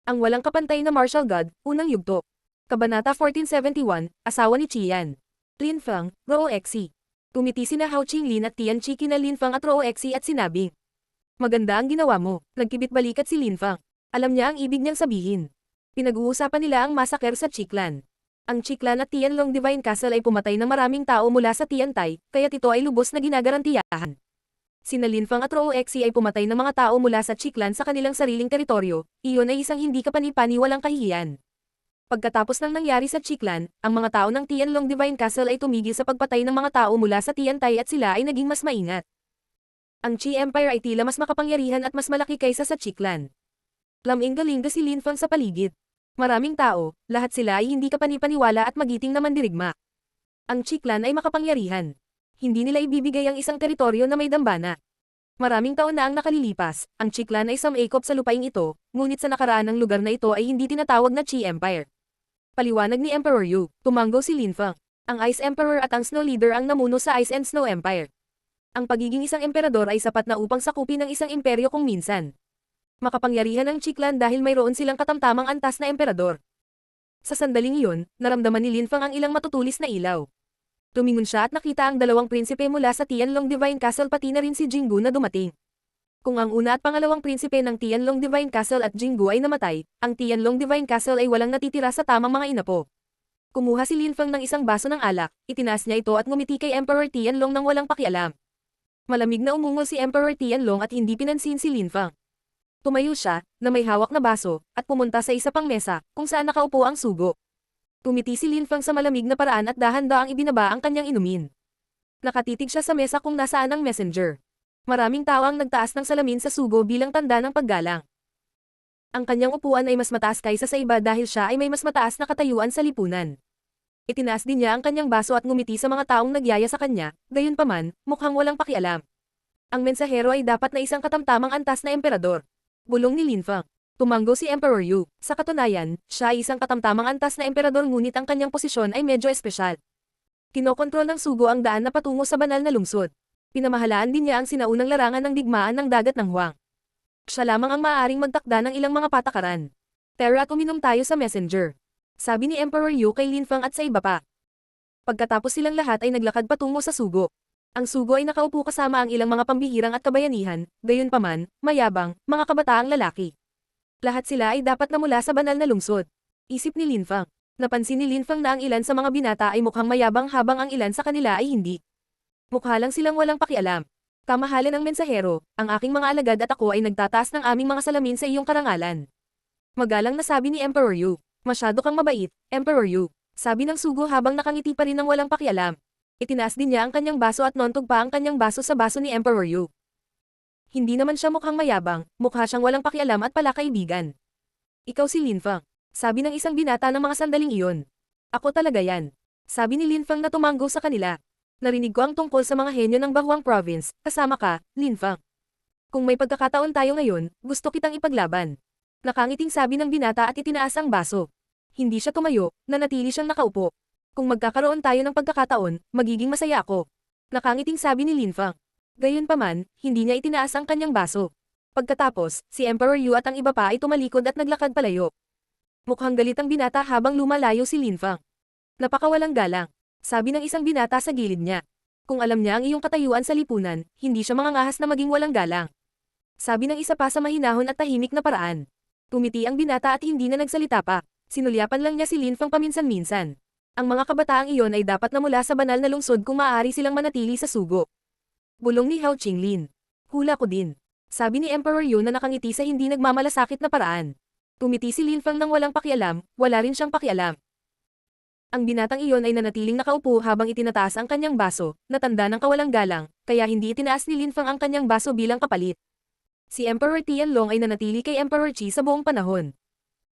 Ang walang kapantay na martial god, unang yugto. Kabanata 1471, asawa ni Qian. Lin Feng, Roo Exi. Tumiti sina Hao Qinglin at Tian Qi kina Lin Feng at Roo Exi at sinabi. Maganda ang ginawa mo, nagkibit balikat si Lin Feng. Alam niya ang ibig niyang sabihin. Pinag-uusapan nila ang massacre sa Chiklan. Ang Chiklan at Tianlong Divine Castle ay pumatay ng maraming tao mula sa Tiantai, kaya't ito ay lubos na ginagarantiyahan. Sina Lin Feng at Roo Exi ay pumatay ng mga tao mula sa Chiklan sa kanilang sariling teritoryo, iyon ay isang hindi kapani-paniwalang kahihiyan. Pagkatapos ng nangyari sa Chiklan, ang mga tao ng Tianlong Divine Castle ay tumigil sa pagpatay ng mga tao mula sa Tiantai at sila ay naging mas maingat. Ang Qi Empire ay tila mas makapangyarihan at mas malaki kaysa sa Chiklan. Laming-galing si Lin Feng sa paligid. Maraming tao, lahat sila ay hindi kapani-paniwala at magiting na mandirigma. Ang Chiklan ay makapangyarihan. Hindi nila ibibigay ang isang teritoryo na may dambana. Maraming taon na ang nakalilipas, ang Chiklan ay sumaikop sa lupaing ito, ngunit sa nakaraan ng lugar na ito ay hindi tinatawag na Qi Empire. Paliwanag ni Emperor Yu, tumanggo si Lin Feng. Ang Ice Emperor at ang Snow Leader ang namuno sa Ice and Snow Empire. Ang pagiging isang emperador ay sapat na upang sakupin ng isang imperyo kung minsan. Makapangyarihan ang Chiklan dahil mayroon silang katamtamang antas na emperador. Sa sandaling iyon, naramdaman ni Lin Feng ang ilang matutulis na ilaw. Tumingon siya at nakita ang dalawang prinsipe mula sa Tianlong Divine Castle pati na rin si Jinggu na dumating. Kung ang una at pangalawang prinsipe ng Tianlong Divine Castle at Jinggu ay namatay, ang Tianlong Divine Castle ay walang natitira sa tamang mga inapo. Kumuha si Lin Feng ng isang baso ng alak, itinaas niya ito at ngumiti kay Emperor Tianlong nang walang pakialam. Malamig na umungol si Emperor Tianlong at hindi pinansin si Lin Feng. Tumayo siya, na may hawak na baso, at pumunta sa isa pang mesa, kung saan nakaupo ang sugo. Tumiti si Lin Feng sa malamig na paraan at dahan-daang ibinaba ang kanyang inumin. Nakatitig siya sa mesa kung nasaan ang messenger. Maraming tao ang nagtaas ng salamin sa sugo bilang tanda ng paggalang. Ang kanyang upuan ay mas mataas kaysa sa iba dahil siya ay may mas mataas na katayuan sa lipunan. Itinaas din niya ang kanyang baso at ngumiti sa mga taong nagyaya sa kanya, gayunpaman, mukhang walang pakialam. Ang mensahero ay dapat na isang katamtamang antas na emperador. Bulong ni Lin Feng. Tumanggo si Emperor Yu. Sa katunayan, siya ay isang katamtamang antas na emperador ngunit ang kanyang posisyon ay medyo espesyal. Kinokontrol ng sugo ang daan na patungo sa banal na lungsod. Pinamahalaan din niya ang sinaunang larangan ng digmaan ng dagat ng Huang. Siya lamang ang maaaring magtakda ng ilang mga patakaran. Tara at uminom tayo sa messenger. Sabi ni Emperor Yu kay Lin Feng at sa iba pa. Pagkatapos silang lahat ay naglakad patungo sa sugo. Ang sugo ay nakaupo kasama ang ilang mga pambihirang at kabayanihan, gayunpaman, mayabang, mga kabataang lalaki. Lahat sila ay dapat na mula sa banal na lungsod. Isip ni Lin Feng. Napansin ni Lin Feng na ang ilan sa mga binata ay mukhang mayabang habang ang ilan sa kanila ay hindi. Mukha lang silang walang pakialam. Kamahalan ng mensahero, ang aking mga alagad at ako ay nagtataas ng aming mga salamin sa iyong karangalan. Magalang na sabi ni Emperor Yu. Masyado kang mabait, Emperor Yu. Sabi ng sugo habang nakangiti pa rin ng walang pakialam. Itinaas din niya ang kanyang baso at nontog pa ang kanyang baso sa baso ni Emperor Yu. Hindi naman siya mukhang mayabang, mukha siyang walang pakialam at palakaibigan. Ikaw si Lin Feng. Sabi ng isang binata ng mga sandaling iyon. Ako talaga yan. Sabi ni Lin Feng na tumanggo sa kanila. Narinig ko ang tungkol sa mga henyo ng Bahuang Province, kasama ka, Lin Feng. Kung may pagkakataon tayo ngayon, gusto kitang ipaglaban. Nakangiting sabi ng binata at itinaas ang baso. Hindi siya tumayo, nanatili siyang nakaupo. Kung magkakaroon tayo ng pagkakataon, magiging masaya ako. Nakangiting sabi ni Lin Feng. Gayunpaman, hindi niya itinaas ang kanyang baso. Pagkatapos, si Emperor Yu at ang iba pa ay tumalikod at naglakad palayo. Mukhang galit ang binata habang lumalayo si Lin Feng. Napakawalang galang. Sabi ng isang binata sa gilid niya. Kung alam niya ang iyong katayuan sa lipunan, hindi siya mangangahas na maging walang galang. Sabi ng isa pa sa mahinahon at tahimik na paraan. Tumiti ang binata at hindi na nagsalita pa. Sinulyapan lang niya si Lin Feng paminsan-minsan. Ang mga kabataang iyon ay dapat na mula sa banal na lungsod kung maaari silang manatili sa sugo. Bulong ni Hao Qinglin. Hula ko din. Sabi ni Emperor Yu na nakangiti sa hindi nagmamalasakit na paraan. Tumiti si Lin Feng nang walang pakialam, wala rin siyang pakialam. Ang binatang iyon ay nanatiling nakaupo habang itinataas ang kanyang baso, na tanda ng kawalang galang, kaya hindi itinaas ni Lin Feng ang kanyang baso bilang kapalit. Si Emperor Tianlong ay nanatili kay Emperor Qi sa buong panahon.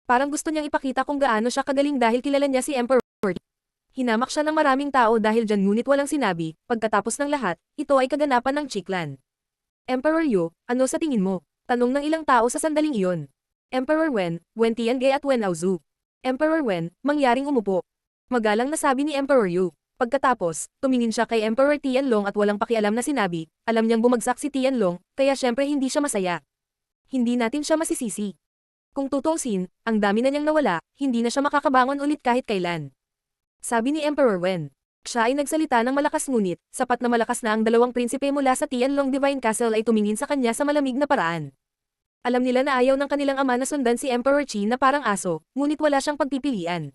Parang gusto niyang ipakita kung gaano siya kagaling dahil kilala niya si Emperor Qi. Hinamak siya ng maraming tao dahil dyan ngunit walang sinabi, pagkatapos ng lahat, ito ay kaganapan ng Chiklan. Emperor Yu, ano sa tingin mo? Tanong ng ilang tao sa sandaling iyon. Emperor Wen Tiange at Wen Aozu. Emperor Wen, mangyaring umupo. Magalang na sabi ni Emperor Yu. Pagkatapos, tumingin siya kay Emperor Tianlong at walang pakialam na sinabi, alam niyang bumagsak si Tianlong, kaya syempre hindi siya masaya. Hindi natin siya masisisi. Kung tutuusin, ang dami na niyang nawala, hindi na siya makakabangon ulit kahit kailan. Sabi ni Emperor Wen. Siya ay nagsalita ng malakas ngunit, sapat na malakas na ang dalawang prinsipe mula sa Tianlong Divine Castle ay tumingin sa kanya sa malamig na paraan. Alam nila na ayaw ng kanilang ama na sundan si Emperor Qi na parang aso, ngunit wala siyang pagpipilian.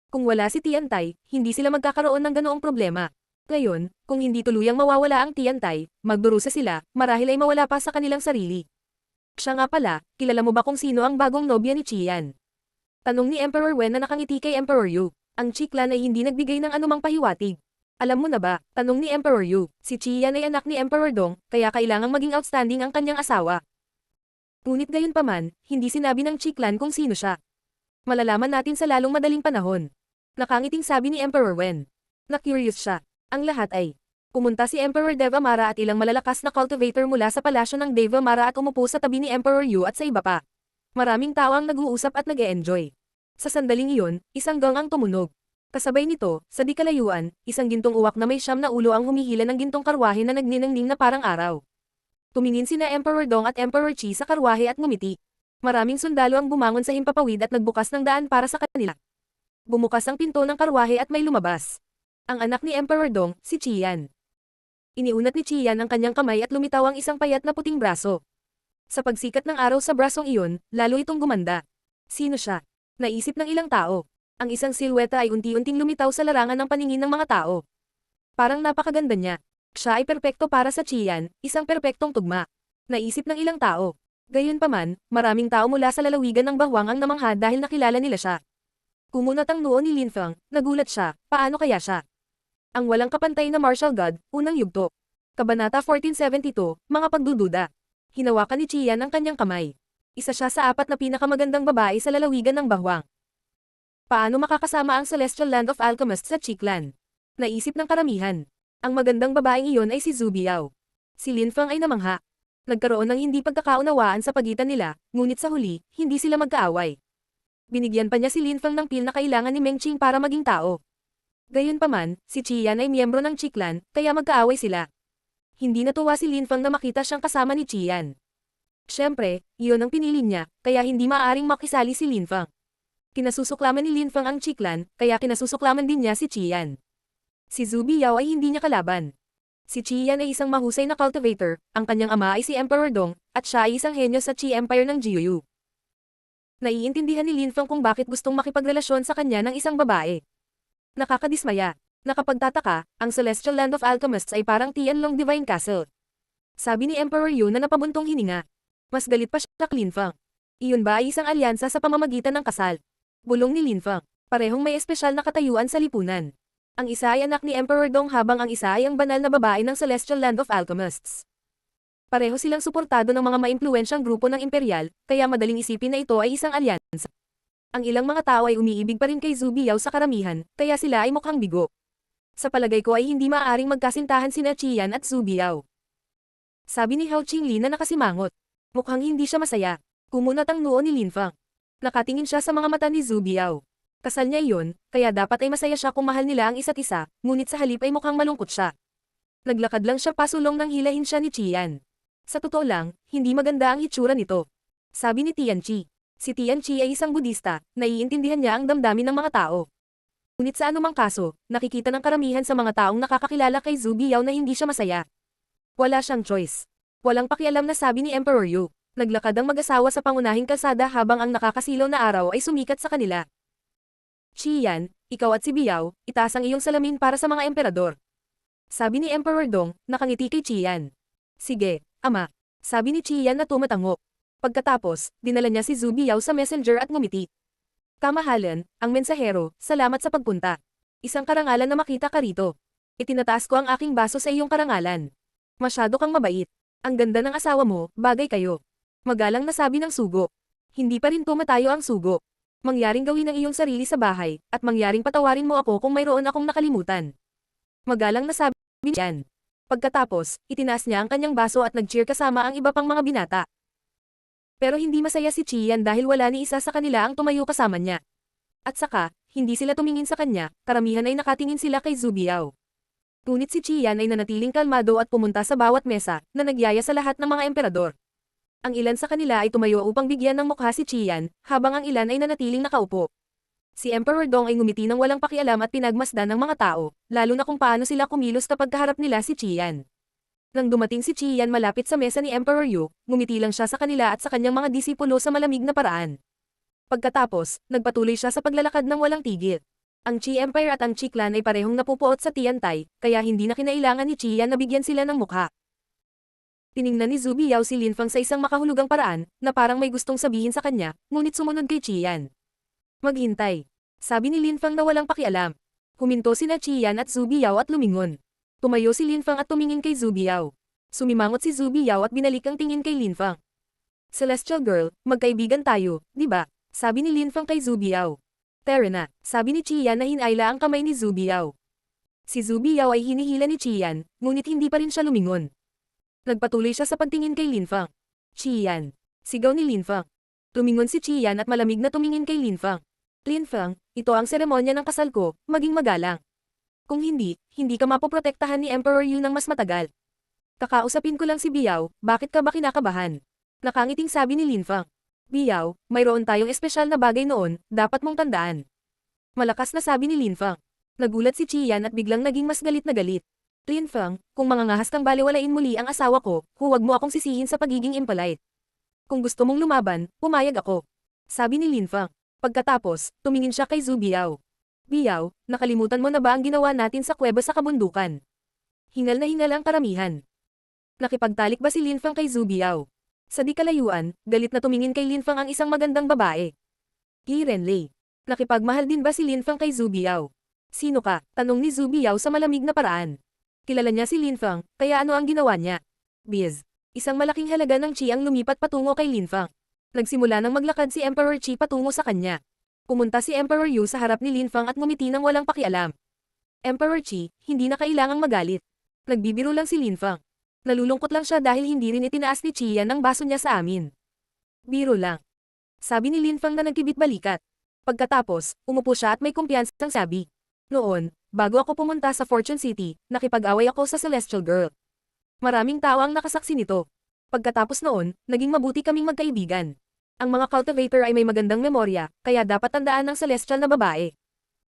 Kung wala si Tiantai, hindi sila magkakaroon ng ganoong problema. Ngayon, kung hindi tuluyang mawawala ang Tiantai, magdurusa sila, marahil ay mawala pa sa kanilang sarili. Siya nga pala, kilala mo ba kung sino ang bagong nobya ni Qian? Tanong ni Emperor Wen na nakangiti kay Emperor Yu. Ang Qi clan ay hindi nagbigay ng anumang pahiwatig. Alam mo na ba, tanong ni Emperor Yu, si Qian ay anak ni Emperor Dong, kaya kailangang maging outstanding ang kanyang asawa. Ngunit gayunpaman, hindi sinabi ng Qi clan kung sino siya. Malalaman natin sa lalong madaling panahon. Nakangiting sabi ni Emperor Wen. Na-curious siya. Ang lahat ay, pumunta si Emperor Devamara at ilang malalakas na cultivator mula sa palasyo ng Devamara at umupo sa tabi ni Emperor Yu at sa iba pa. Maraming tao ang nag-uusap at nag-e-enjoy. Sa sandaling iyon, isang gong ang tumunog. Kasabay nito, sa di kalayuan, isang gintong uwak na may siyam na ulo ang humihila ng gintong karwahe na nagniningning na parang araw. Tumingin sina Emperor Dong at Emperor Qi sa karwahe at ngumiti. Maraming sundalo ang bumangon sa himpapawid at nagbukas ng daan para sa kanila. Bumukas ang pinto ng karwahe at may lumabas. Ang anak ni Emperor Dong, si Qian. Iniunat ni Qian ang kanyang kamay at lumitaw ang isang payat na puting braso. Sa pagsikat ng araw sa brasong iyon, lalo itong gumanda. Sino siya? Naisip ng ilang tao. Ang isang silweta ay unti-unting lumitaw sa larangan ng paningin ng mga tao. Parang napakaganda niya. Siya ay perpekto para sa Qian, isang perpektong tugma. Naisip ng ilang tao. Gayunpaman, maraming tao mula sa lalawigan ng Bahwang ang namangha dahil nakilala nila siya. Kumunat ang noo ni Linfeng, nagulat siya, paano kaya siya? Ang walang kapantay na martial god, unang yugto. Kabanata 1472, mga pagdududa. Hinawakan ni Qian ang kanyang kamay. Isa siya sa 4 na pinakamagandang babae sa lalawigan ng Bahwang. Paano makakasama ang Celestial Land of Alchemists sa Qi clan? Naisip ng karamihan. Ang magandang babaeng iyon ay si Zhu Biao. Si Linfeng ay namangha. Nagkaroon ng hindi pagkakaunawaan sa pagitan nila, ngunit sa huli, hindi sila magkaaway. Binigyan pa niya si Linfeng ng pil na kailangan ni Mengqing para maging tao. Gayunpaman, si Qian ay miyembro ng Qi clan, kaya magkaaway sila. Hindi natuwa si Linfeng na makita siyang kasama ni Qian. Siyempre, iyon ang pinili niya, kaya hindi maaaring makisali si Linfeng. Kinasusuklaman ni Linfeng ang Qi clan, kaya kinasusuklaman din niya si Qian. Si Zhu Biao ay hindi niya kalaban. Si Qian ay isang mahusay na cultivator, ang kanyang ama ay si Emperor Dong, at siya ay isang henyo sa Qi Empire ng Jiuyu. Naiintindihan ni Linfeng kung bakit gustong makipagrelasyon sa kanya ng isang babae. Nakakadismaya. Nakapagtataka, ang Celestial Land of Alchemists ay parang Tianlong Divine Castle. Sabi ni Emperor Yu na napabuntong hininga. Mas galit pa siya kay Linfeng. Iyon ba ay isang alyansa sa pamamagitan ng kasal? Bulong ni Linfeng. Parehong may espesyal na katayuan sa lipunan. Ang isa ay anak ni Emperor Dong habang ang isa ay ang banal na babae ng Celestial Land of Alchemists. Pareho silang suportado ng mga maimpluwensyang grupo ng imperial, kaya madaling isipin na ito ay isang alyansa. Ang ilang mga tao ay umiibig pa rin kay Zhu Biao sa karamihan, kaya sila ay mukhang bigo. Sa palagay ko ay hindi maaaring magkasintahan sina Qian at Zhu Biao. Sabi ni Hao Qingli na nakasimangot. Mukhang hindi siya masaya. Kumunat ang noo ni Linfeng. Nakatingin siya sa mga mata ni Zhu Biao. Kasal niya iyon, kaya dapat ay masaya siya kung mahal nila ang isa't isa, ngunit sa halip ay mukhang malungkot siya. Naglakad lang siya pasulong nang hilahin siya ni Qian. Sa totoo lang, hindi maganda ang hitsura nito. Sabi ni Tianqi. Si Tianqi ay isang Budista, naiintindihan niya ang damdamin ng mga tao. Ngunit sa anumang kaso, nakikita ng karamihan sa mga taong nakakakilala kay Zhu Biao na hindi siya masaya. Wala siyang choice. Walang pakialam na sabi ni Emperor Yu. Naglakad ang mag-asawa sa pangunahing kalsada habang ang nakakasilaw na araw ay sumikat sa kanila. Qian, ikaw at si Biao, itaas ang iyong salamin para sa mga emperador. Sabi ni Emperor Dong, nakangiti kay Qian. Sige, ama. Sabi ni Qian na tumatango. Pagkatapos, dinala niya si Zhu Biao sa messenger at ngumiti. Kamahalan, ang mensahero, salamat sa pagpunta. Isang karangalan na makita ka rito. Itinataas ko ang aking baso sa iyong karangalan. Masyado kang mabait. Ang ganda ng asawa mo, bagay kayo. Magalang na sabi ng sugo. Hindi pa rin tumatayo ang sugo. Mangyaring gawin ang iyong sarili sa bahay, at mangyaring patawarin mo ako kung mayroon akong nakalimutan. Magalang na sabi niyan. Pagkatapos, itinaas niya ang kanyang baso at nag-cheer kasama ang iba pang mga binata. Pero hindi masaya si Qian dahil wala ni isa sa kanila ang tumayo kasama niya. At saka, hindi sila tumingin sa kanya, karamihan ay nakatingin sila kay Zhu Biao. Ngunit si Qian ay nanatiling kalmado at pumunta sa bawat mesa, na nagyaya sa lahat ng mga emperador. Ang ilan sa kanila ay tumayo upang bigyan ng mukha si Qian, habang ang ilan ay nanatiling nakaupo. Si Emperor Dong ay ngumiti ng walang pakialam at pinagmasdan ng mga tao, lalo na kung paano sila kumilos kapag kaharap nila si Qian. Nang dumating si Qian malapit sa mesa ni Emperor Yu, ngumiti lang siya sa kanila at sa kanyang mga disipulo sa malamig na paraan. Pagkatapos, nagpatuloy siya sa paglalakad ng walang tigil. Ang Qi Empire at ang Qi Clan ay parehong napupuot sa Tiantai, kaya hindi na kinailangan ni Qian na bigyan sila ng mukha. Tiningnan ni Zhu Biao si Lin Feng sa isang makahulugang paraan, na parang may gustong sabihin sa kanya, ngunit sumunod kay Qian. Maghintay. Sabi ni Lin Feng na walang pakialam. Huminto sina Qian at Zhu Biao at lumingon. Tumayo si Lin Feng at tumingin kay Zhu Biao. Sumimangot si Zhu Biao at binalik ang tingin kay Lin Feng. Celestial Girl, magkaibigan tayo, di ba? Sabi ni Lin Feng kay Zhu Biao. Tara na, sabi ni Qian na hinayla ang kamay ni Zhu Biao. Si Zhu Biao ay hinihila ni Qian, ngunit hindi pa rin siya lumingon. Nagpatuloy siya sa pagtingin kay Lin Feng. Qian. Sigaw ni Lin Feng. Tumingon si Qian at malamig na tumingin kay Lin Feng. Lin Feng, ito ang seremonya ng kasal ko, maging magalang. Kung hindi, hindi ka mapoprotektahan ni Emperor Yu ng mas matagal. Kakausapin ko lang si Biao, bakit ka ba kinakabahan? Nakangiting sabi ni Lin Feng. Biao, mayroon tayong espesyal na bagay noon, dapat mong tandaan. Malakas na sabi ni Lin Feng. Nagulat si Qian at biglang naging mas galit na galit. Lin Feng, kung mangangahas kang baliwalain muli ang asawa ko, huwag mo akong sisihin sa pagiging impolite. Kung gusto mong lumaban, pumayag ako. Sabi ni Lin Feng. Pagkatapos, tumingin siya kay Zhu Biao. Biao, nakalimutan mo na ba ang ginawa natin sa kuweba sa kabundukan? Hingal na hingal ang karamihan. Nakipagtalik ba si Lin Feng kay Zhu Biao? Sa di kalayuan, galit na tumingin kay Lin Feng ang isang magandang babae. Yi Renlei. Nakipagmahal din ba si Lin Feng kay Zhu Biao? Sino ka? Tanong ni Zhu Biao sa malamig na paraan. Kilala niya si Lin Feng, kaya ano ang ginawa niya? Biz. Isang malaking halaga ng Qi ang lumipat patungo kay Lin Feng. Nagsimula nang maglakad si Emperor Qi patungo sa kanya. Pumunta si Emperor Yu sa harap ni Lin Feng at ngumiti ng walang pakialam. Emperor Qi, hindi na kailangang magalit. Nagbibiro lang si Lin Feng. Nalulungkot lang siya dahil hindi rin itinaas ni Qian ang baso niya sa amin. Biro lang. Sabi ni Lin Feng na nagkibit balikat. Pagkatapos, umupo siya at may kumpiyansang sabi. Noon, bago ako pumunta sa Fortune City, nakipag-away ako sa Celestial Girl. Maraming tao ang nakasaksi nito. Pagkatapos noon, naging mabuti kaming magkaibigan. Ang mga cultivator ay may magandang memorya, kaya dapat tandaan ng Celestial na babae.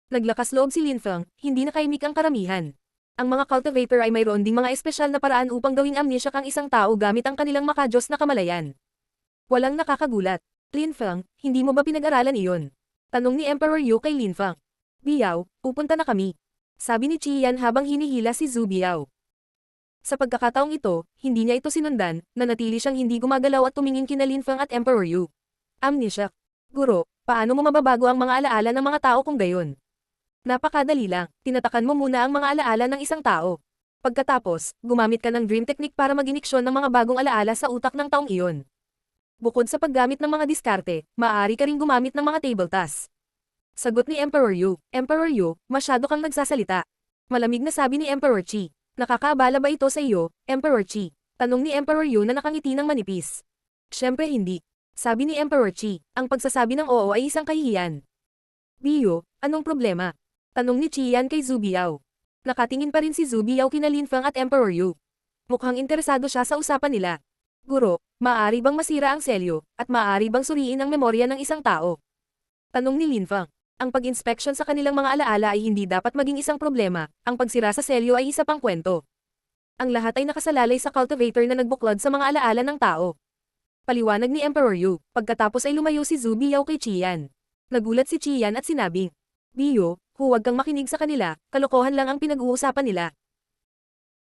Naglakas loob si Lin Feng, hindi nakaimik ang karamihan. Ang mga cultivator ay mayroon ding mga espesyal na paraan upang gawing amnesyak ang isang tao gamit ang kanilang makajos na kamalayan. Walang nakakagulat. Lin Feng, hindi mo ba pinag-aralan iyon? Tanong ni Emperor Yu kay Lin Feng. Biao, pupunta na kami. Sabi ni Qian habang hinihila si Zhu Biao. Sa pagkakataong ito, hindi niya ito sinundan, nanatili siyang hindi gumagalaw at tumingin kina Lin Feng at Emperor Yu. Amnesyak. Guro, paano mo mababago ang mga alaala ng mga tao kung gayon? Napakadali lang, tinatakan mo muna ang mga alaala ng isang tao. Pagkatapos, gumamit ka ng dream technique para mag-iniksyon ng mga bagong alaala sa utak ng taong iyon. Bukod sa paggamit ng mga diskarte, maaari ka ring gumamit ng mga table tasks. Sagot ni Emperor Yu. Emperor Yu, masyado kang nagsasalita. Malamig na sabi ni Emperor Qi. Nakakaabala ba ito sa iyo, Emperor Qi? Tanong ni Emperor Yu na nakangiti ng manipis. Siyempre hindi. Sabi ni Emperor Qi, ang pagsasabi ng oo ay isang kahihiyan. Biyo, anong problema? Tanong ni Qian kay Zhu Biao. Nakatingin pa rin si Zhu Biao kina Lin Feng at Emperor Yu. Mukhang interesado siya sa usapan nila. Guro, maaari bang masira ang selyo, at maaari bang suriin ang memorya ng isang tao? Tanong ni Lin Feng. Ang pag-inspeksyon sa kanilang mga alaala ay hindi dapat maging isang problema, ang pagsira sa selyo ay isa pang kwento. Ang lahat ay nakasalalay sa cultivator na nagbuklod sa mga alaala ng tao. Paliwanag ni Emperor Yu, pagkatapos ay lumayo si Zhu Biao kay Qian. Nagulat si Qian at sinabing, Biyo, huwag kang makinig sa kanila, kalokohan lang ang pinag-uusapan nila.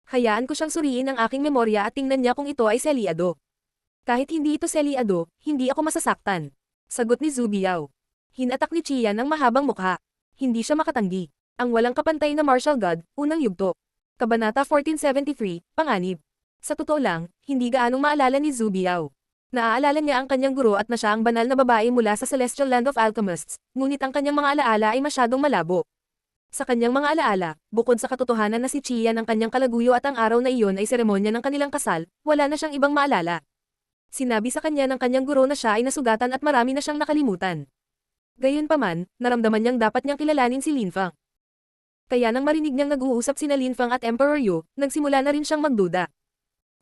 Hayaan ko siyang suriin ang aking memorya at tingnan niya kung ito ay selyado. Kahit hindi ito selyado, hindi ako masasaktan. Sagot ni Zhu Biao. Hinatak ni Qian ang mahabang mukha. Hindi siya makatanggi. Ang walang kapantay na martial god, unang yugto. Kabanata 1473, Panganib. Sa totoo lang, hindi gaanong maalala ni Zhu Biao. Naaalala niya ang kanyang guro at na siya ang banal na babae mula sa Celestial Land of Alchemists, ngunit ang kanyang mga alaala ay masyadong malabo. Sa kanyang mga alaala, bukod sa katotohanan na si Qian ang kanyang kalaguyo at ang araw na iyon ay seremonya ng kanilang kasal, wala na siyang ibang maalala. Sinabi sa kanya ng kanyang guro na siya ay nasugatan at marami na siyang nakalimutan. Gayunpaman, naramdaman niyang dapat niyang kilalanin si Lin Feng. Kaya nang marinig niyang nag-uusap sina Lin Feng at Emperor Yu, nagsimula na rin siyang magduda.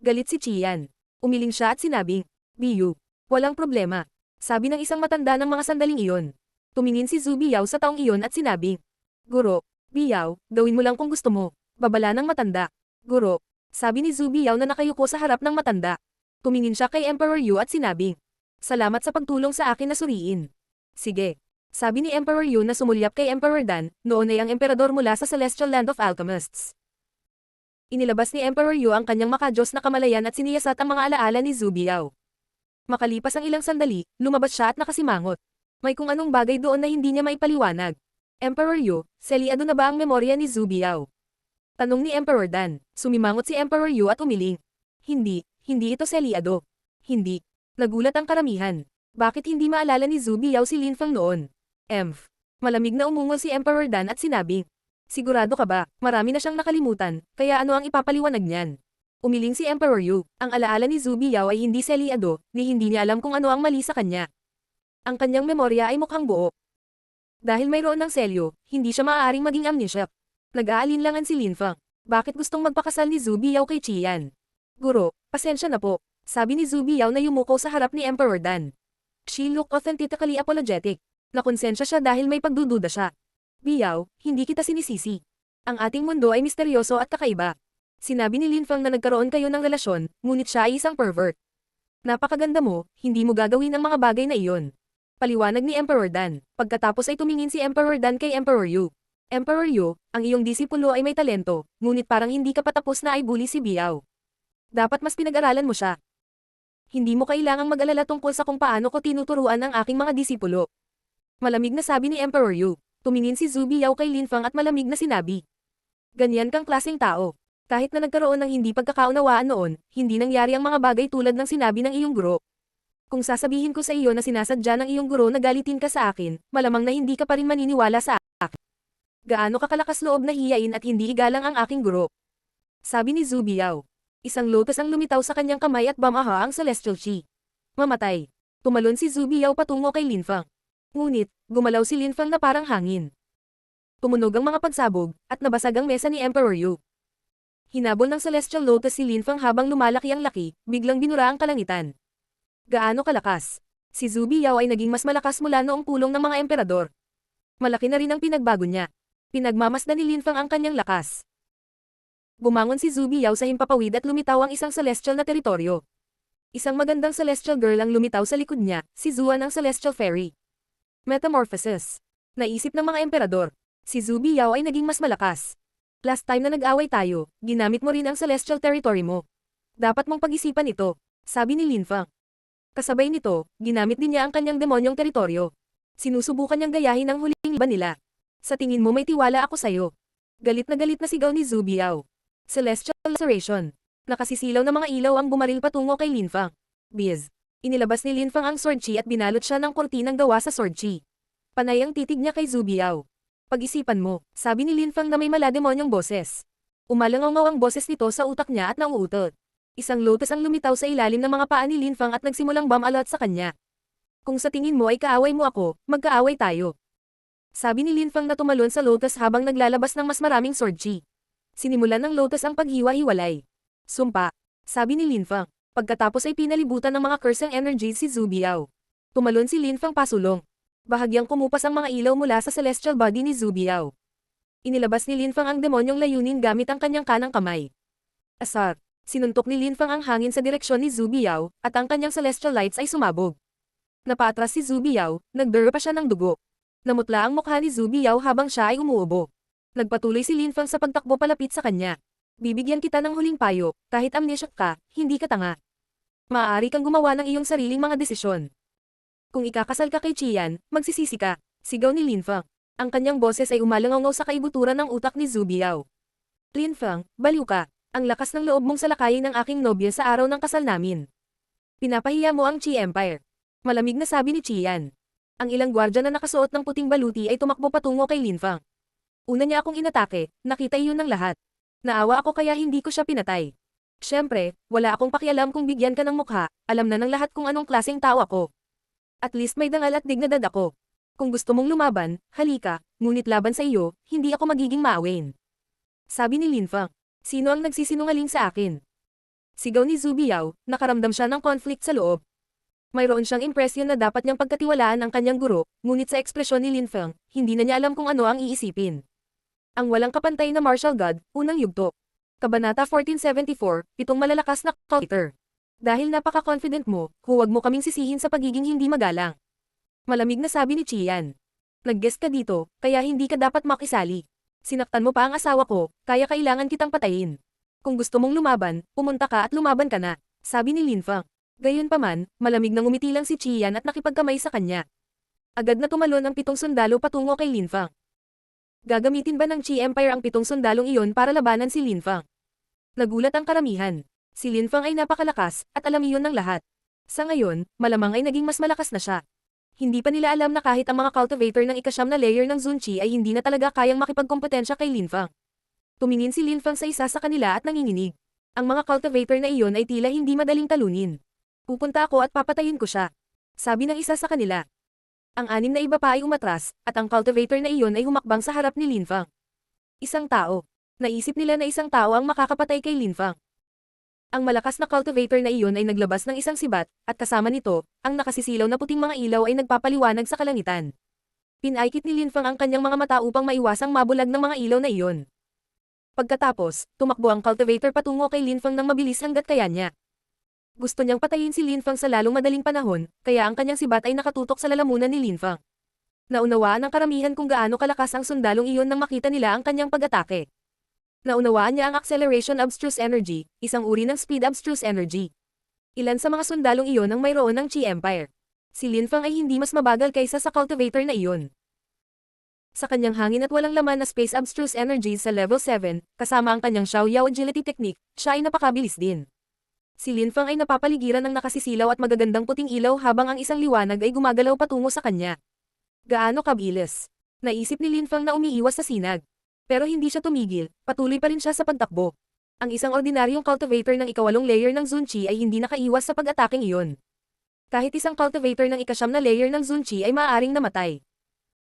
Galit si Qian. Umiling siya at sinabing, Biyu. Walang problema. Sabi ng isang matanda ng mga sandaling iyon. Tumingin si Zhu Biao sa taong iyon at sinabing, Guro, Biao, gawin mo lang kung gusto mo. Babala ng matanda. Guro, sabi ni Zhu Biao na nakayuko sa harap ng matanda. Tumingin siya kay Emperor Yu at sinabing, Salamat sa pagtulong sa akin na suriin. Sige. Sabi ni Emperor Yu na sumulyap kay Emperor Dan, noon ay ang emperador mula sa Celestial Land of Alchemists. Inilabas ni Emperor Yu ang kanyang makadiyos na kamalayan at siniyasat ang mga alaala ni Zhu Biao. Makalipas ang ilang sandali, lumabas siya at nakasimangot. May kung anong bagay doon na hindi niya maipaliwanag. Emperor Yu, selyado na ba ang memorya ni Zhu Biao? Tanong ni Emperor Dan. Sumimangot si Emperor Yu at umiling. Hindi ito selyado. Hindi. Nagulat ang karamihan. Bakit hindi maalala ni Zhu Biao si Lin Feng noon? Malamig na umungol si Emperor Dan at sinabing, Sigurado ka ba, marami na siyang nakalimutan, kaya ano ang ipapaliwanag niyan? Umiling si Emperor Yu, ang alaala ni Zhu Biao ay hindi selyado, ni hindi niya alam kung ano ang mali sa kanya. Ang kanyang memorya ay mukhang buo. Dahil mayroon ng selyo, hindi siya maaaring maging amnesiac. Nag-aalinlangan si Lin Feng. Bakit gustong magpakasal ni Zhu Biao kay Qian? Guro, pasensya na po, sabi ni Zhu Biao na yumuko sa harap ni Emperor Dan. She looked authentically apologetic. Nakonsensya siya dahil may pagdududa siya. Biao, hindi kita sinisisi. Ang ating mundo ay misteryoso at kakaiba. Sinabi ni Lin Feng na nagkaroon kayo ng relasyon, ngunit siya ay isang pervert. Napakaganda mo, hindi mo gagawin ang mga bagay na iyon. Paliwanag ni Emperor Dan. Pagkatapos ay tumingin si Emperor Dan kay Emperor Yu. Emperor Yu, ang iyong disipulo ay may talento, ngunit parang hindi ka patapos na ay bully si Biao. Dapat mas pinag-aralan mo siya. Hindi mo kailangang mag-alala tungkol sa kung paano ko tinuturuan ang aking mga disipulo. Malamig na sabi ni Emperor Yu. Tumingin si Zhu Biao kay Lin Feng at malamig na sinabi. Ganyan kang klaseng tao. Kahit na nagkaroon ng hindi pagkakaunawaan noon, hindi nangyari ang mga bagay tulad ng sinabi ng iyong guro. Kung sasabihin ko sa iyo na sinasadya ng iyong guro na galitin ka sa akin, malamang na hindi ka pa rin maniniwala sa akin. Gaano ka kalakas loob na hiyain at hindi igalang ang aking guro? Sabi ni Zhu Biao. Isang lotus ang lumitaw sa kanyang kamay at bamaha ang Celestial Chi. Mamatay. Tumalon si Zhu Biao patungo kay Lin Feng. Ngunit, gumalaw si Lin Feng na parang hangin. Tumunog ang mga pagsabog, at nabasag ang mesa ni Emperor Yu. Hinabol ng Celestial Lotus si Lin Feng habang lumalaki ang laki, biglang binura ang kalangitan. Gaano kalakas? Si Zhu Biao ay naging mas malakas mula noong pulong ng mga emperador. Malaki na rin ang pinagbago niya. Pinagmamasdan ni Lin Feng ang kanyang lakas. Bumangon si Zhu Biao sa himpapawid at lumitaw ang isang celestial na teritoryo. Isang magandang celestial girl ang lumitaw sa likod niya, si Zuan ang celestial fairy. Metamorphosis. Naisip ng mga emperador. Si Zhu Biao ay naging mas malakas. Last time na nag-away tayo, ginamit mo rin ang celestial territory mo. Dapat mong pag-isipan ito, sabi ni Lin Feng. Kasabay nito, ginamit din niya ang kanyang demonyong teritoryo. Sinusubukan niyang gayahin ang huling laban nila. Sa tingin mo may tiwala ako sa'yo. Galit na sigaw ni Zhu Biao. Celestial laceration. Nakasisilaw na mga ilaw ang bumaril patungo kay Lin Feng. Biz. Inilabas ni Lin Feng ang sword chi at binalot siya ng kortinang gawa sa sword chi. Panay ang titig niya kay Zhu Biao. Pag-isipan mo, sabi ni Lin Feng na may malademonyong boses. Umalangaw ang boses nito sa utak niya at nauutot. Isang lotus ang lumitaw sa ilalim ng mga paa ni Lin Feng at nagsimulang bumalot sa kanya. Kung sa tingin mo ay kaaway mo ako, magkaaway tayo. Sabi ni Lin Feng na tumalon sa lotus habang naglalabas ng mas maraming sword chi. Sinimulan ng lotus ang paghiwa-hiwalay. Sumpa, sabi ni Lin Feng. Pagkatapos ay pinalibutan ng mga cursing energies si Zhu Biao. Tumalon si Lin Feng pasulong. Bahagyang kumupas ang mga ilaw mula sa celestial body ni Zhu Biao. Inilabas ni Lin Feng ang demonyong layunin gamit ang kanyang kanang kamay. Asar, sinuntok ni Lin Feng ang hangin sa direksyon ni Zhu Biao, at ang kanyang celestial lights ay sumabog. Napaatras si Zhu Biao, nagdurr pa siya ng dugo. Namutla ang mukha ni Zhu Biao habang siya ay umuubo. Nagpatuloy si Lin Feng sa pagtakbo palapit sa kanya. Bibigyan kita ng huling payo, kahit amnesiac ka, hindi ka tanga. Maaari kang gumawa ng iyong sariling mga desisyon. Kung ikakasal ka kay Qian, magsisisi ka, sigaw ni Lin Feng. Ang kanyang boses ay umalangaw sa kaibuturan ng utak ni Zhu Biao. Lin Feng, baliw ka. Ang lakas ng loob mong salakayin ng aking nobya sa araw ng kasal namin. Pinapahiya mo ang Qi Empire. Malamig na sabi ni Qian. Ang ilang gwardya na nakasuot ng puting baluti ay tumakbo patungo kay Lin Feng. Una niya akong inatake, nakita iyon ng lahat. Naawa ako kaya hindi ko siya pinatay. Siyempre, wala akong pakialam kung bigyan ka ng mukha, alam na ng lahat kung anong klaseng tao ako. At least may dangal at dignidad ako. Kung gusto mong lumaban, halika, ngunit laban sa iyo, hindi ako magiging maawain. Sabi ni Lin Feng, sino ang nagsisinungaling sa akin? Sigaw ni Zhu Biao, nakaramdam siya ng conflict sa loob. Mayroon siyang impresyon na dapat niyang pagkatiwalaan ang kanyang guro, ngunit sa ekspresyon ni Lin Feng, hindi na niya alam kung ano ang iisipin. Ang walang kapantay na martial god, unang yugto. Kabanata 1474, pitong malalakas na cultivator. Dahil napaka-confident mo, huwag mo kaming sisihin sa pagiging hindi magalang. Malamig na sabi ni Qian. Nag-guest ka dito, kaya hindi ka dapat makisali. Sinaktan mo pa ang asawa ko, kaya kailangan kitang patayin. Kung gusto mong lumaban, pumunta ka at lumaban ka na, sabi ni Lin Feng. Gayunpaman, malamig nang umiti lang si Qian at nakipagkamay sa kanya. Agad na tumalon ang 7 sundalo patungo kay Lin Feng. Gagamitin ba ng Qi Empire ang 7 sundalong iyon para labanan si Lin Feng? Nagulat ang karamihan. Si Lin Feng ay napakalakas, at alam iyon ng lahat. Sa ngayon, malamang ay naging mas malakas na siya. Hindi pa nila alam na kahit ang mga cultivator ng ika-9 na layer ng Zun Qi ay hindi na talaga kayang makipagkompetensya kay Lin Feng. Tumingin si Lin Feng sa isa sa kanila at nanginginig. Ang mga cultivator na iyon ay tila hindi madaling talunin. Pupunta ako at papatayin ko siya, sabi ng isa sa kanila. Ang 6 na iba pa ay umatras, at ang cultivator na iyon ay humakbang sa harap ni Lin Feng. Isang tao. Naisip nila na isang tao ang makakapatay kay Lin Feng. Ang malakas na cultivator na iyon ay naglabas ng isang sibat, at kasama nito, ang nakasisilaw na puting mga ilaw ay nagpapaliwanag sa kalangitan. Pinaikit ni Lin Feng ang kanyang mga mata upang maiwasang mabulag ng mga ilaw na iyon. Pagkatapos, tumakbo ang cultivator patungo kay Lin Feng ng mabilis hanggat kaya niya. Gusto niyang patayin si Lin Feng sa lalong madaling panahon, kaya ang kanyang sibat ay nakatutok sa lalamunan ni Lin Feng. Naunawaan ng karamihan kung gaano kalakas ang sundalong iyon nang makita nila ang kanyang pag-atake. Naunawaan niya ang Acceleration Abstruse Energy, isang uri ng Speed Abstruse Energy. Ilan sa mga sundalong iyon ang mayroon ng Qi Empire. Si Lin Feng ay hindi mas mabagal kaysa sa cultivator na iyon. Sa kanyang hangin at walang laman na Space Abstruse Energies sa level 7, kasama ang kanyang Xiaoyao Agility Technique, siya ay napakabilis din. Si Lin Feng ay napapaligiran ng nakasisilaw at magagandang puting ilaw habang ang isang liwanag ay gumagalaw patungo sa kanya. Gaano kabilis? Naisip ni Lin Feng na umiiwas sa sinag. Pero hindi siya tumigil, patuloy pa rin siya sa pagtakbo. Ang isang ordinaryong cultivator ng ika-8 layer ng Zun Qi ay hindi nakaiwas sa pag-ataking iyon. Kahit isang cultivator ng ika-9 na layer ng Zun Qi ay maaaring namatay.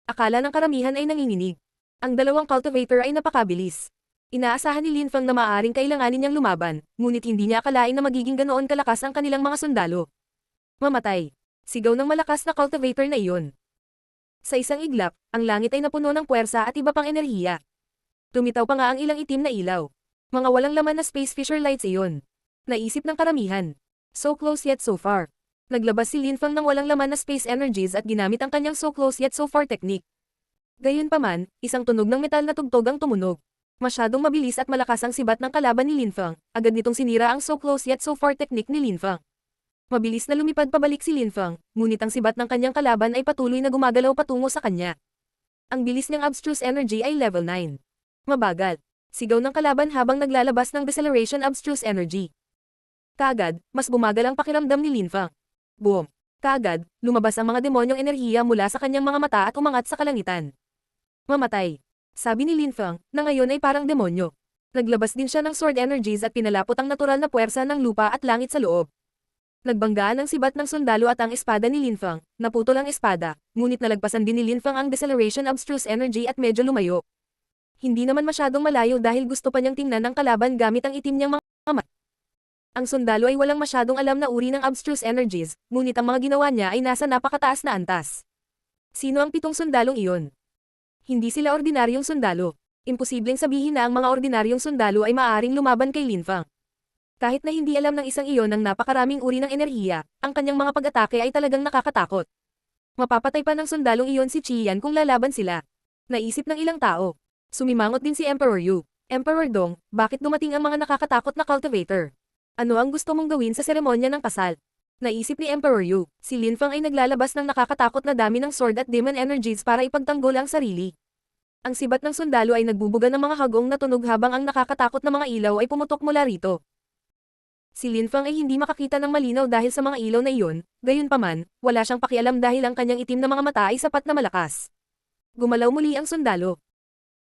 Akala ng karamihan ay nanginginig. Ang dalawang cultivator ay napakabilis. Inaasahan ni Lin Feng na maaaring kailanganin niyang lumaban, ngunit hindi niya akalain na magiging ganoon kalakas ang kanilang mga sundalo. Mamatay. Sigaw ng malakas na cultivator na iyon. Sa isang iglap, ang langit ay napuno ng puwersa at iba pang enerhiya. Tumitaw pa nga ang ilang itim na ilaw. Mga walang laman na space fisher lights iyon. Naisip ng karamihan. So close yet so far. Naglabas si Lin Feng ng walang laman na space energies at ginamit ang kanyang so close yet so far technique. Gayunpaman, isang tunog ng metal na tugtog ang tumunog. Masyadong mabilis at malakas ang sibat ng kalaban ni Lin Feng, agad nitong sinira ang so close yet so far technique ni Lin Feng. Mabilis na lumipad pabalik si Lin Feng, ngunit ang sibat ng kanyang kalaban ay patuloy na gumagalaw patungo sa kanya. Ang bilis niyang Abstruse Energy ay level 9. Mabagal. Sigaw ng kalaban habang naglalabas ng Deceleration Abstruse Energy. Kaagad, mas bumagal ang pakiramdam ni Lin Feng. Boom! Kaagad, lumabas ang mga demonyong enerhiya mula sa kanyang mga mata at umangat sa kalangitan. Mamatay. Sabi ni Lin Feng, na ngayon ay parang demonyo. Naglabas din siya ng sword energies at pinalapot ang natural na puwersa ng lupa at langit sa loob. Nagbanggaan ang sibat ng sundalo at ang espada ni Lin Feng, naputol ang espada, ngunit nalagpasan din ni Lin Feng ang Deceleration Abstruse Energy at medyo lumayo. Hindi naman masyadong malayo dahil gusto pa niyang tingnan ang kalaban gamit ang itim niyang mga mata. Ang sundalo ay walang masyadong alam na uri ng Abstruse Energies, ngunit ang mga ginawa niya ay nasa napakataas na antas. Sino ang 7 sundalong iyon? Hindi sila ordinaryong sundalo. Imposibleng sabihin na ang mga ordinaryong sundalo ay maaaring lumaban kay Lin Feng. Kahit na hindi alam ng isang iyon ng napakaraming uri ng enerhiya, ang kanyang mga pag-atake ay talagang nakakatakot. Mapapatay pa ng sundalong iyon si Qian kung lalaban sila. Naisip ng ilang tao. Sumimangot din si Emperor Yu. Emperor Dong, bakit dumating ang mga nakakatakot na cultivator? Ano ang gusto mong gawin sa seremonya ng kasal? Naisip ni Emperor Yu, si Lin Feng ay naglalabas ng nakakatakot na dami ng sword at demon energies para ipagtanggol ang sarili. Ang sibat ng sundalo ay nagbubuga ng mga hagong na tunog habang ang nakakatakot na mga ilaw ay pumutok mula rito. Si Lin Feng ay hindi makakita ng malinaw dahil sa mga ilaw na iyon, gayunpaman, wala siyang pakialam dahil ang kanyang itim na mga mata ay sapat na malakas. Gumalaw muli ang sundalo.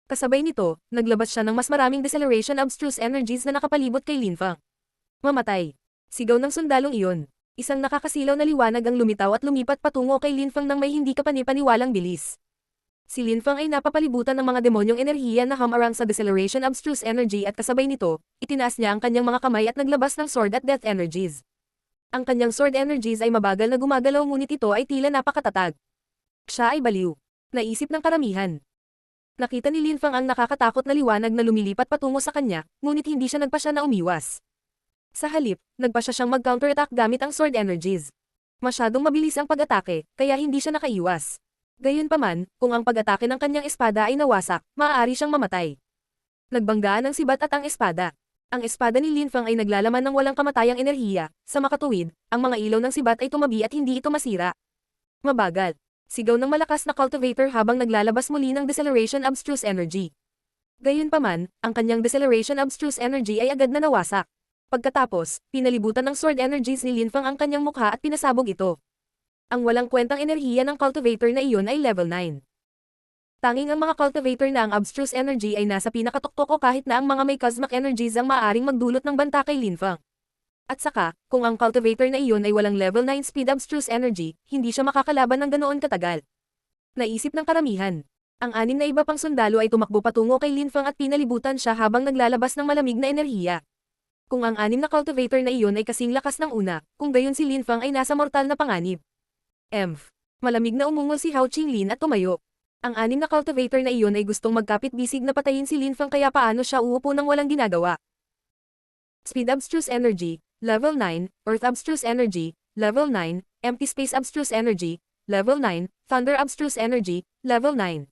Kasabay nito, naglabas siya ng mas maraming deceleration abstruse energies na nakapalibot kay Lin Feng. Mamatay. Sigaw ng sundalong iyon. Isang nakakasilaw na liwanag ang lumitaw at lumipat patungo kay Lin Feng nang may hindi kapani-paniwalang bilis. Si Lin Feng ay napapalibutan ng mga demonyong enerhiya na humarang sa Deceleration Abstruse Energy at kasabay nito, itinaas niya ang kanyang mga kamay at naglabas ng sword at death energies. Ang kanyang sword energies ay mabagal na gumagalaw ngunit ito ay tila napakatatag. Siya ay baliw. Naisip ng karamihan. Nakita ni Lin Fang ang nakakatakot na liwanag na lumilipat patungo sa kanya, ngunit hindi siya nagpasya na umiwas. Sa halip, nagpasya siyang mag-counterattack gamit ang sword energies. Masyadong mabilis ang pag-atake, kaya hindi siya nakaiwas. Gayunpaman, kung ang pag-atake ng kanyang espada ay nawasak, maaari siyang mamatay. Nagbanggaan ang sibat at ang espada. Ang espada ni Lin Fang ay naglalaman ng walang kamatayang enerhiya. Sa makatuwid, ang mga ilaw ng sibat ay tumabi at hindi ito masira. Mabagal. Sigaw ng malakas na cultivator habang naglalabas muli ng deceleration abstruse energy. Gayunpaman, ang kanyang deceleration abstruse energy ay agad na nawasak. Pagkatapos, pinalibutan ng sword energies ni Lin Fang ang kanyang mukha at pinasabog ito. Ang walang kwentang enerhiya ng cultivator na iyon ay level 9. Tanging ang mga cultivator na ang abstruse energy ay nasa pinakatuktok o kahit na ang mga may cosmic energies ang maaaring magdulot ng banta kay Lin Fang. At saka, kung ang cultivator na iyon ay walang level 9 speed abstruse energy, hindi siya makakalaban ng ganoon katagal. Naisip ng karamihan. Ang 6 na iba pang sundalo ay tumakbo patungo kay Lin Fang at pinalibutan siya habang naglalabas ng malamig na enerhiya. Kung ang 6 na cultivator na iyon ay kasing lakas ng una, kung gayon si Lin Fang ay nasa mortal na panganib. Malamig na umungol si Hao Qinglin at tumayo. Ang 6 na cultivator na iyon ay gustong magkapit-bisig na patayin si Lin Fang kaya paano siya uupo nang walang ginagawa. Speed abstruse energy, level 9, Earth abstruse energy, level 9, Empty space abstruse energy, level 9, Thunder abstruse energy, level 9.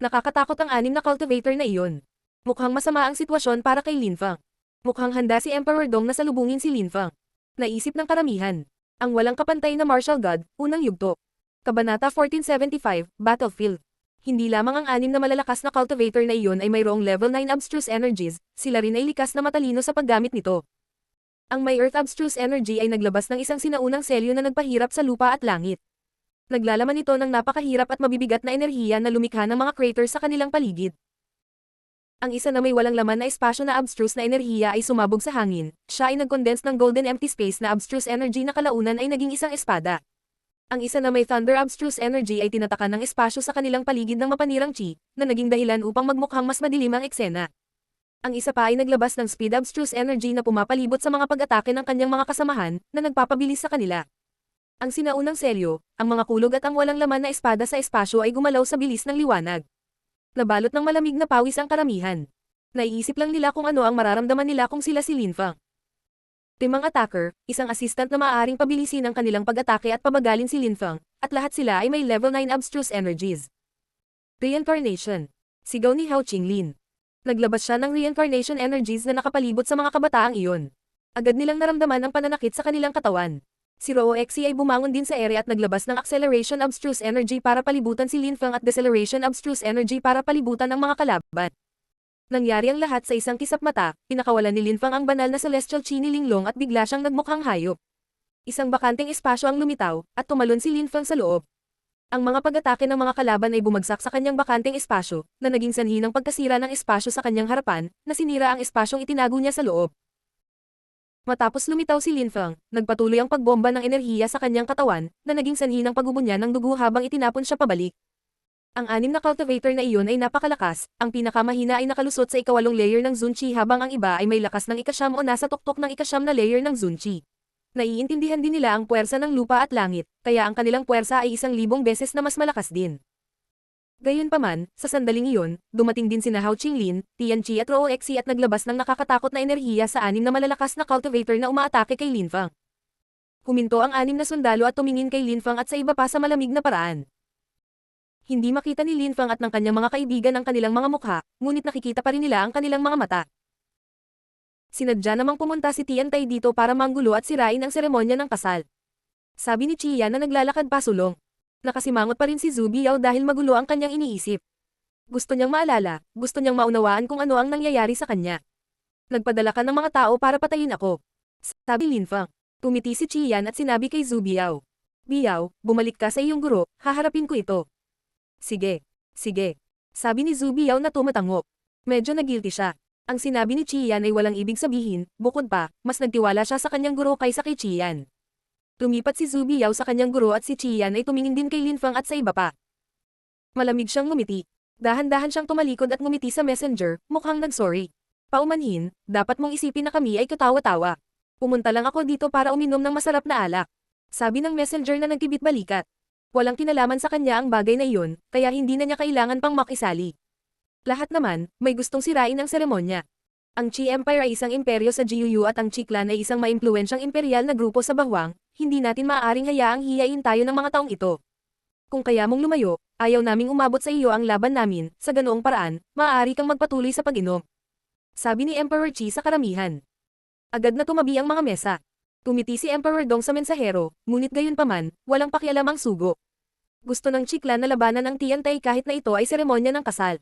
Nakakatakot ang 6 na cultivator na iyon. Mukhang masama ang sitwasyon para kay Lin Fang. Mukhang handa si Emperor Dong na salubungin si Lin Fang. Naisip ng karamihan. Ang walang kapantay na martial god, unang yugto. Kabanata 1475, Battlefield. Hindi lamang ang 6 na malalakas na cultivator na iyon ay mayroong level 9 abstruse energies, sila rin ay likas na matalino sa paggamit nito. Ang may Earth abstruse energy ay naglabas ng isang sinaunang selyo na nagpahirap sa lupa at langit. Naglalaman ito ng napakahirap at mabibigat na enerhiya na lumikha ng mga crater sa kanilang paligid. Ang isa na may walang laman na espasyo na abstruse na enerhiya ay sumabog sa hangin, siya ay nag-condense ng golden empty space na abstruse energy na kalaunan ay naging isang espada. Ang isa na may thunder abstruse energy ay tinatakan ng espasyo sa kanilang paligid ng mapanirang chi, na naging dahilan upang magmukhang mas madilim ang eksena. Ang isa pa ay naglabas ng speed abstruse energy na pumapalibot sa mga pag-atake ng kanyang mga kasamahan, na nagpapabilis sa kanila. Ang sinaunang selyo, ang mga kulog at ang walang laman na espada sa espasyo ay gumalaw sa bilis ng liwanag. Nabalot ng malamig na pawis ang karamihan. Naiisip lang nila kung ano ang mararamdaman nila kung sila si Lin Fang. Timang attacker, isang assistant na maaaring pabilisin ang kanilang pag-atake at pabagalin si Lin Fang, at lahat sila ay may level 9 abstruse energies. Reincarnation. Sigaw ni Hao Qinglin. Naglabas siya ng reincarnation energies na nakapalibot sa mga kabataang iyon. Agad nilang naramdaman ang pananakit sa kanilang katawan. Si Rooxi ay bumangon din sa ere at naglabas ng acceleration abstruse energy para palibutan si Lin Fang at deceleration abstruse energy para palibutan ang mga kalaban. Nangyari ang lahat sa isang kisap mata, pinakawalan ni Lin Fang ang banal na celestial chi ni Linglong at bigla siyang nagmukhang hayop. Isang bakanteng espasyo ang lumitaw, at tumalon si Lin Fang sa loob. Ang mga pag-atake ng mga kalaban ay bumagsak sa kanyang bakanteng espasyo, na naging sanhi ng pagkasira ng espasyo sa kanyang harapan, na sinira ang espasyong itinago niya sa loob. Matapos lumitaw si Lin Fang, nagpatuloy ang pagbomba ng enerhiya sa kanyang katawan, na naging sanhi ng paggubo niya ng dugo habang itinapon siya pabalik. Ang 6 na cultivator na iyon ay napakalakas, ang pinakamahina ay nakalusot sa ika-8 layer ng Zunchi habang ang iba ay may lakas ng ika-9 o nasa tuktok ng ika-9 na layer ng Zunchi. Naiintindihan din nila ang puwersa ng lupa at langit, kaya ang kanilang puwersa ay 1,000 beses na mas malakas din. Gayunpaman, sa sandaling iyon, dumating din sina Hao Qinglin, Tian Qi at Rooxi at naglabas ng nakakatakot na enerhiya sa 6 na malalakas na cultivator na umaatake kay Lin Fang. Huminto ang 6 na sundalo at tumingin kay Lin Fang at sa iba pa sa malamig na paraan. Hindi makita ni Lin Fang at ng kanyang mga kaibigan ang kanilang mga mukha, ngunit nakikita pa rin nila ang kanilang mga mata. Sinadya namang pumunta si Tian Tai dito para manggulo at sirain ang seremonya ng kasal. Sabi ni Qian na naglalakad pasulong. Nakasimangot pa rin si Zhu Biao dahil magulo ang kanyang iniisip. Gusto niyang maalala, gusto niyang maunawaan kung ano ang nangyayari sa kanya. Nagpadala ka ng mga tao para patayin ako. Sabi Lin Fang. Tumiti si Qian at sinabi kay Zhu Biao. Biao, bumalik ka sa iyong guro, haharapin ko ito. Sige. Sige. Sabi ni Zhu Biao na tumatango. Medyo nagilty siya. Ang sinabi ni Qian ay walang ibig sabihin, bukod pa, mas nagtiwala siya sa kanyang guro kaysa kay Qian. Tumipat si Zhu Biao sa kanyang guro at si Qian ay tumingin din kay Lin Fang at sa iba pa. Malamig siyang ngumiti. Dahan-dahan siyang tumalikod at ngumiti sa messenger, mukhang nag-sorry. Paumanhin, dapat mong isipin na kami ay katawa-tawa. Pumunta lang ako dito para uminom ng masarap na alak. Sabi ng messenger na nagkibit-balikat. Walang kinalaman sa kanya ang bagay na iyon, kaya hindi na niya kailangan pang makisali. Lahat naman, may gustong sirain ang seremonya. Ang Qi Empire ay isang imperyo sa Jiuyu at ang Qi Clan ay isang maimpluwensyang imperial na grupo sa Bawang, hindi natin maaaring hayaang hiyain tayo ng mga taong ito. Kung kaya mong lumayo, ayaw naming umabot sa iyo ang laban namin, sa ganoong paraan, maaari kang magpatuloy sa pag-inom. Sabi ni Emperor Qi sa karamihan. Agad na tumabi ang mga mesa. Tumiti si Emperor Dong sa mensahero, ngunit gayunpaman, walang pakialam ang sugo. Gusto ng Qi Clan na labanan ang Tiantay kahit na ito ay seremonya ng kasal.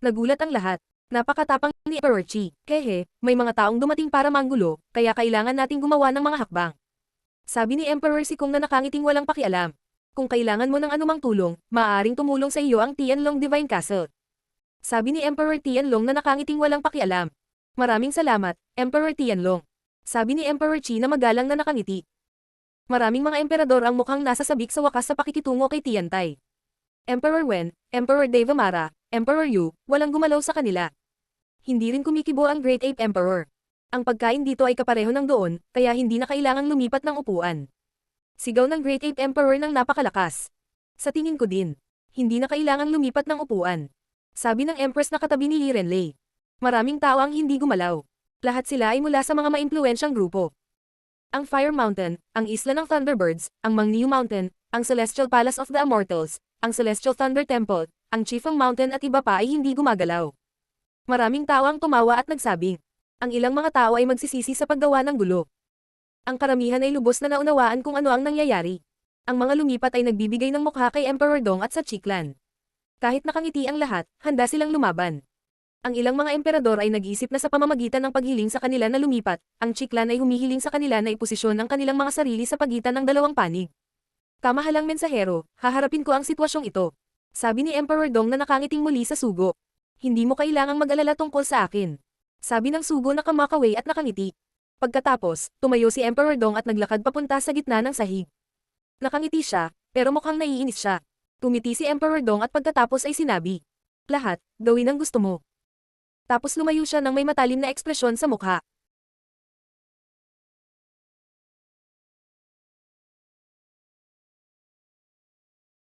Nagulat ang lahat. Napakatapang ni Emperor Qi. Kehe, may mga taong dumating para manggulo, kaya kailangan nating gumawa ng mga hakbang. Sabi ni Emperor Sikong na nakangiting walang pakialam. Kung kailangan mo ng anumang tulong, maaaring tumulong sa iyo ang Tianlong Divine Castle. Sabi ni Emperor Tianlong na nakangiting walang pakialam. Maraming salamat, Emperor Tianlong. Sabi ni Emperor Qi na magalang na nakangiti. Maraming mga emperador ang mukhang nasa sabik sa wakas sa pakikitungo kay Tiantay. Emperor Wen, Emperor Devamara, Emperor Yu, walang gumalaw sa kanila. Hindi rin kumikibo ang Great Ape Emperor. Ang pagkain dito ay kapareho ng doon, kaya hindi na kailangang lumipat ng upuan. Sigaw ng Great Ape Emperor ng napakalakas. Sa tingin ko din, hindi na kailangang lumipat ng upuan. Sabi ng Empress na katabi ni Li Renlei. Maraming tao ang hindi gumalaw. Lahat sila ay mula sa mga maimpluwensyang grupo. Ang Fire Mountain, ang Isla ng Thunderbirds, ang Mangniu Mountain, ang Celestial Palace of the Immortals, ang Celestial Thunder Temple, ang Chifeng Mountain at iba pa ay hindi gumagalaw. Maraming tao ang tumawa at nagsabing. Ang ilang mga tao ay magsisisi sa paggawa ng gulo. Ang karamihan ay lubos na naunawaan kung ano ang nangyayari. Ang mga lumipat ay nagbibigay ng mukha kay Emperor Dong at sa Qi Clan. Kahit nakangiti ang lahat, handa silang lumaban. Ang ilang mga emperador ay nag-isip na sa pamamagitan ng paghiling sa kanila na lumipat, ang Qi Clan ay humihiling sa kanila na iposisyon ang kanilang mga sarili sa pagitan ng dalawang panig. Kamahalang mensahero, haharapin ko ang sitwasyong ito. Sabi ni Emperor Dong na nakangiting muli sa sugo. Hindi mo kailangang mag-alala tungkol sa akin. Sabi ng sugo na kamakaway at nakangiti. Pagkatapos, tumayo si Emperor Dong at naglakad papunta sa gitna ng sahig. Nakangiti siya, pero mukhang naiinis siya. Tumiti si Emperor Dong at pagkatapos ay sinabi. Lahat, gawin ang gusto mo. Tapos lumayo siya nang may matalim na ekspresyon sa mukha.